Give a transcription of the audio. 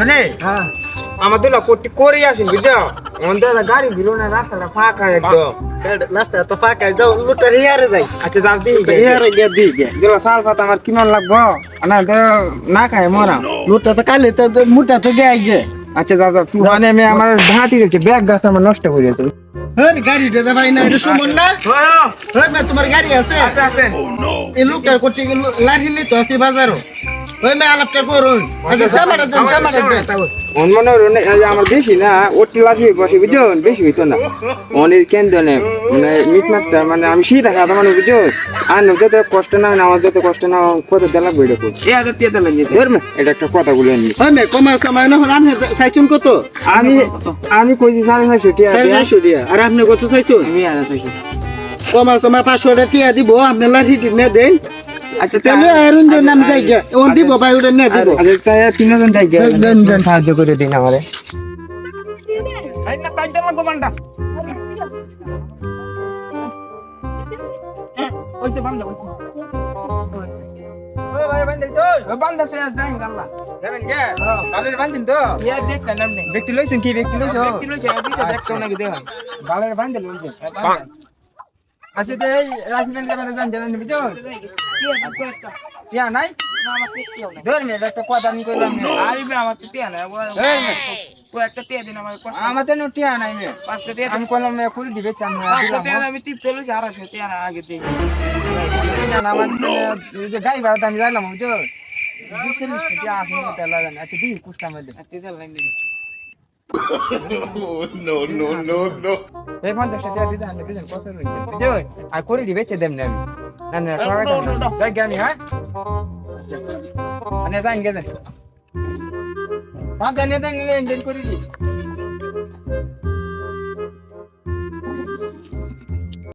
জানে হ্যাঁ আমাদের কোটি করে আসেন বুঝছো আমাদের গাড়ি ভিড়ো না রাস্তাটা ফাঁকা একদম রাস্তা তো ফাঁকা যাও লুটার ইয়ারে যাই আচ্ছা যাও দিই ইয়ারে গিয়ে দিই গে দিল সাল পাতা আমার কিমান লাগবো না তো না খাই মরা লুটা তো কালে তো মুটা তো গে গে আচ্ছা যাও যাও তুই মানে আমি আমার ভাতি রয়েছে ব্যাগ গাছ আমার নষ্ট হয়ে গেছে হ্যাঁ গাড়ি দে ভাই না এটা সুমন না হ্যাঁ না তোমার গাড়ি আছে আচ্ছা আছে এই লুটার করতে গেল লারি নি তো আছে বাজারও ওই মে আলাপটা করুন আচ্ছা সামারা দেন মনে আমার বেশি না ওটি লাগবে বসে বুঝছো বেশি হইতো না অনেক কেন্দ্র নেই মানে মিটমাটটা মানে আমি সিধা খাতা মানে বুঝছো আর যত কষ্ট না আমার যত কষ্ট না কত দেওয়া লাগবে এটা এ হাজার দিয়ে দেওয়া লাগবে ধরবে এটা একটা কথা বলে আনি ওই মে কমা সময় না হল আমি চাইছুন কত আমি আমি কইছি 650 টাকা 450 দিয়া আর আপনি কত চাইছুন আমি আর চাইছি কমা সময় 500 টাকা দিব আপনি লাঠি নে দেন আচ্ছা তাহলে আয়রন যে নাম যাই গে ওন দিব ভাই ওটা নে দিব আচ্ছা তাই তিনজন যাই দেন। সাহায্য করে দিন আমারে এই না তাই দেন গোমানটা ওইসে বান্দা ওই ভাই বান্দা তো বান্দা সে আজ দাই গাল্লা দেবেন কে গালের বান্দিন তো ইয়া দেখ না নামনে ব্যক্তি লইছেন কি ব্যক্তি লইছো আজকে দেখতো নাকি দেখ গালের বান্দা লইছেন আচ্ছা তো এই রাজমেন যাবেন জানেন বুঝছো টিয়া নাই ধর মে একটা কথা আমি কইলাম আইবে আমার তো টিয়া নাই ও একটা টিয়া দিন আমার আমাদের নো টিয়া নাই মে 500 টিয়া আমি কইলাম মে কুড়ি দিবে চান 500 টিয়া আমি টিপ চলে 400 টিয়া আগে দিই না আমার যে গাড়ি ভাড়া আমি যাইলাম বুঝছো 240 টিয়া আসে না তেলা জানি আচ্ছা দি কুস্তা মারলে আচ্ছা চল লাইন দিবি no. এই 50 টাকা দিতে আমি দিন পছন্দ হইছে বুঝছো আর করে দিবে চে দেম না আমি না না যাই গামি হ্যাঁ আনে যাই গেছেন পাঁচ জানিয়ে দেন করে দি